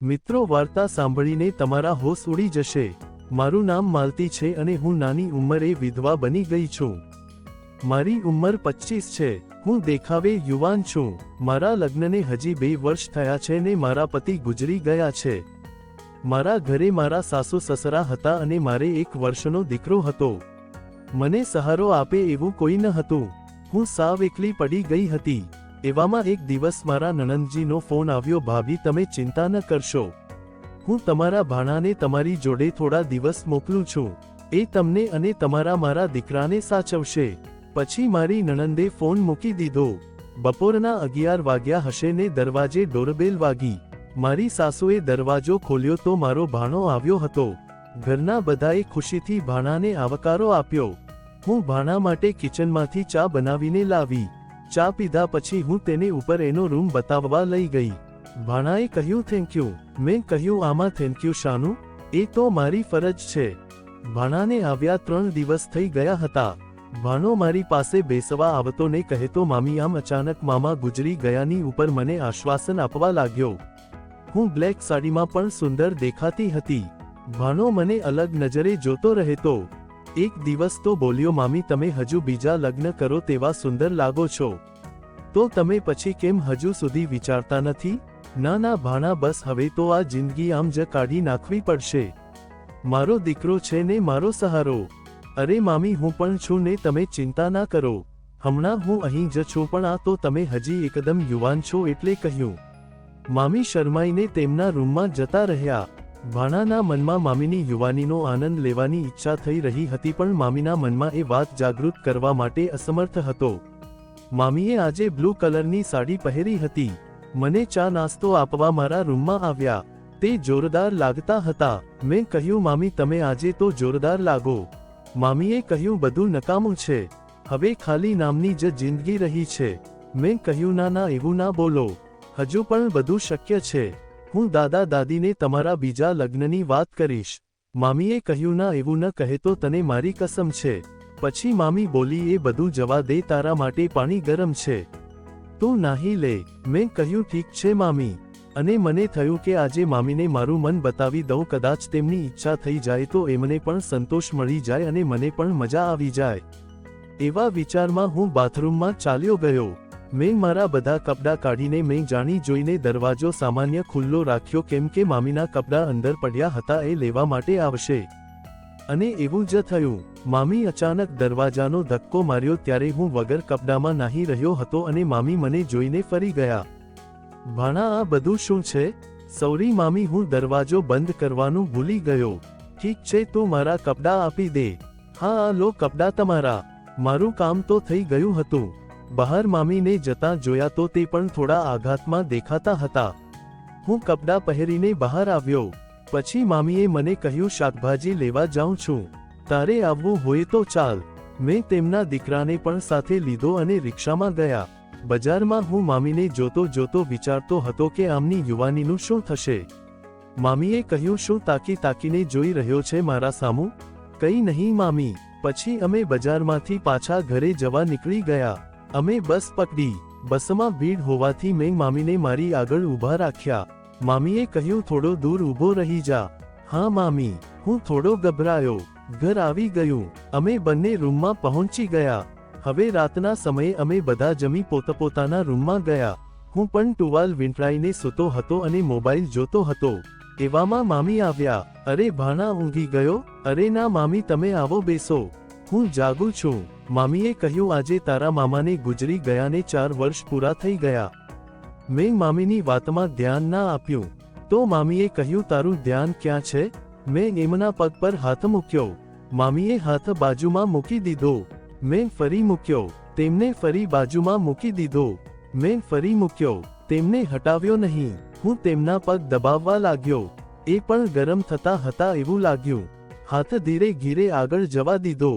મિત્રો, વાર્તા સાંભળીને તમારા હોશ ઉડી જશે। મારું નામ માલતી છે અને હું નાની ઉંમરે વિધવા બની ગઈ છું। મારી ઉંમર 25 છે। હું દેખાવે યુવાન છું। મારા લગ્નને હજી 2 વર્ષ થયા છે ને મારા પતિ ગુજરી ગયા છે। મારા ઘરે મારા સાસુ સસરા હતા અને મારે 1 વર્ષનો દીકરો હતો। મને સહારો આપે એવું કોઈ ન હતું। હું સાવ એકલી પડી ગઈ હતી। એવામાં એક દિવસ મારા નણંદજીનો ફોન આવ્યો, ભાભી તમે ચિંતા ન કરશો, હું તમારા ભાણાને તમારી જોડે થોડા દિવસ મોકલું છું। એ તમને અને તમારા મારા દીકરાને સાચવશે। પછી મારી નણંદે ફોન મૂકી દીધો। બપોરના 11 વાગ્યા હશે ને દરવાજે ડોરબેલ વાગી। મારી સાસુએ દરવાજો ખોલ્યો તો મારો ભાણો આવ્યો હતો। ઘરના બધાએ ખુશીથી ભાણાને આવકારો આપ્યો। હું ભાણા માટે કિચનમાંથી ચા બનાવીને લાવી। ચા પીધા પછી હું તેને ઉપર એનો રૂમ બતાવવા લઈ ગઈ। ભાણાએ કહ્યું થેન્ક યુ। મેં કહ્યું આમાં થેન્ક યુ શાનું? એ તો મારી ફરજ છે। ભાણાને આવ્યા 3 દિવસ થઈ ગયા હતા। ભાણો મારી પાસે બેસવા આવતો ને કહેતો, મામી આમ અચાનક મામા ગુજરી ગયાની ઉપર મને આશ્વાસન આપવા લાગ્યો। હું બ્લેક સાડીમાં પણ સુંદર દેખાતી હતી। ભાણો મને અલગ નજરે જોતો રહેતો। એક દિવસ તો બોલ્યો, મામી તમે હજુ બીજા લગ્ન કરો તેવા સુંદર લાગો છો, તો તમે પછી કેમ હજુ સુધી વિચારતા નથી? ના ના ભાણા, બસ હવે તો આ જિંદગી આમ જ કાઢી નાખવી પડશે। મારો દીકરો છે ને મારો સહારો। અરે મામી હું પણ છું ને, તમે ચિંતા ના કરો, હમણાં હું અહીં જ છું, પણ આ તો તમે હજી એકદમ યુવાન છો એટલે કહ્યું। મામી શરમાઈને તેમના રૂમમાં જતા રહ્યા। ભાણાના મનમાં મામીની યુવાનીનો આનંદ લેવાની ઈચ્છા થઈ રહી હતી, પણ મામીના મનમાં એ વાત જાગૃત કરવા માટે અસમર્થ હતો। મામીએ આજે બ્લુ કલરની સાડી પહેરી હતી। મને ચા નાસ્તો આપવા મારા રૂમમાં આવ્યા। તે જોરદાર લાગતા હતા। મેં કહ્યું, મામી તમે આજે તો જોરદાર લાગો। મામીએ કહ્યું, બધું નકામું છે, હવે ખાલી નામની જ જિંદગી રહી છે। મેં કહ્યું, ના ના એવું ના બોલો, હજુ પણ બધું શક્ય છે। હું દાદા દાદીને તમારા બીજા લગ્નની વાત કરીશ। મામીએ કહ્યું, ના એવું ન કહેતો, તને મારી કસમ છે। પછી મામી બોલી, એ બધું જવા દે, તારા માટે પાણી ગરમ છે, તું નાહી લે। મેં કહ્યું ઠીક છે મામી। અને મને થયું કે આજે મામીને મારું મન બતાવી દઉં, કદાચ તેમની ઈચ્છા થઈ જાય તો એમને પણ સંતોષ મળી જાય અને મને પણ મજા આવી જાય। એવા વિચારમાં હું બાથરૂમમાં ચાલ્યો ગયો। મેં મારા બધા કપડાં કાઢીને મેં જાણી જોઈને દરવાજો સામાન્ય ખુલ્લો રાખ્યો, કેમ કે મામીના કપડાં અંદર પડ્યા હતા, એ લેવા માટે આવશે। અને એવું જ થયું। મામી અચાનક દરવાજાનો ધક્કો માર્યો ત્યારે હું વગર કપડામાં નાહી રહ્યો હતો અને મામી મને જોઈને ફરી ગયા। ભાણા આ બધું શું છે? સોરી મામી, હું દરવાજો બંધ કરવાનું ભૂલી ગયો। ઠીક છે, તું મારા કપડાં આપી દે। હા આ લો કપડાં તમારા। મારું કામ તો થઈ ગયું હતું। બહાર મામીને જતા જોયા તો તે પણ થોડા આઘાતમાં દેખાતા હતા। હું કપડાં પહેરીને બહાર આવ્યો। પછી મામીએ મને કહ્યું, શાકભાજી લેવા જાઉં છું, તારે આવવું હોય તો ચાલ। મેં તેમના દીકરાને પણ સાથે લીધો અને રિક્ષામાં ગયા। બજારમાં હું મામીને જોતો જોતો વિચારતો હતો કે આમની યુવાનીનું શું થશે। મામીએ કહ્યું, શું તાકી તાકીને જોઈ રહ્યો છે મારા સામું? કંઈ નહીં મામી। પછી અમે બજારમાંથી પાછા ઘરે જવા નીકળી ગયા। અમે બસ પકડી। બસમાં ભીડ હોવાથી મેં મામીને મારી આગળ ઊભા રાખ્યા। મામીએ કહ્યું, થોડો દૂર ઊભો રહી જા। હા મામી। હું થોડો ગભરાયો। ઘર આવી ગયું। અમે બંને રૂમમાં પહોંચી ગયા। હવે રાતના સમયે અમે બધા જમી પોતપોતાના રૂમમાં ગયા। હું પણ ટુવાલ વીંટળાઈને સૂતો હતો અને મોબાઈલ જોતો હતો। એવામાં મામી આવ્યા। અરે ભાણા ઊંઘી ગયો? અરે ના મામી, તમે આવો બેસો, હું જાગું છું। મામીએ કહ્યું, આજે તારા મામાને ગુજરી ગયાને 4 વર્ષ પૂરા થઈ ગયા। મેં મામીની વાતમાં ધ્યાન ના આપ્યું તો મામીએ કહ્યું, તારું ધ્યાન ક્યાં છે? મેં એમના પગ પર હાથ મૂક્યો। મામીએ હાથ બાજુમાં મૂકી દીધો। મેં ફરી મૂક્યો। તેમને ફરી બાજુમાં મૂકી દીધો। મેં ફરી મૂક્યો। તેમને હટાવ્યો નહીં। હું તેમના પગ દબાવવા લાગ્યો। એ પણ ગરમ થતા હતા એવું લાગ્યું। હાથ ધીરે ધીરે આગળ જવા દીધો।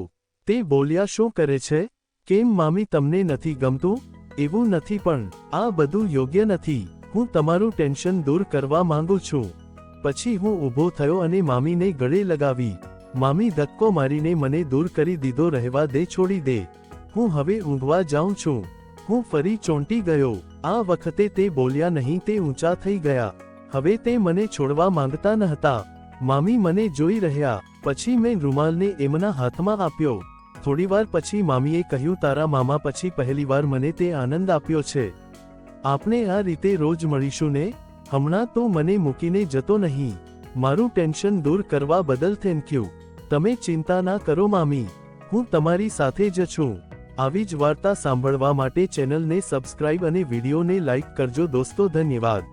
તે બોલ્યા, શું કરે છે? કેમ મામી, તમને નથી ગમતું? એવું નથી, પણ આ બધું યોગ્ય નથી। હું તમારું ટેન્શન દૂર કરવા માંગુ છું। પછી હું ઊભો થયો અને મામીને ગળે લગાવી। મામી ધક્કો મારીને મને દૂર કરી દીધો। રહેવા દે, છોડી દે, હું હવે ઊંઘવા જાઉં છું। હું ફરી ચોંટી ગયો। આ વખતે તે બોલ્યા નહીં, તે ઊંચા થઈ ગયા। હવે તે મને છોડવા માંગતા ન હતા. મામી મને જોઈ રહ્યા, પછી મેં રૂમાલને એમના હાથમાં આપ્યો. થોડીવાર પછી મામીએ કહ્યું, તારા મામા પછી પહેલીવાર મને તે આનંદ આપ્યો છે. આપણે આ રીતે રોજ મળીશું ને? હમણાં તો મને મૂકીને જતો નહીં. મારું ટેન્શન દૂર કરવા બદલ થેન્ક યુ. તમે ચિંતા ના કરો મામી, હું તમારી સાથે જ છું. આવી જ વાર્તા સાંભળવા માટે ચેનલને સબસ્ક્રાઇબ અને વિડીયોને લાઇક કરજો દોસ્તો. ધન્યવાદ.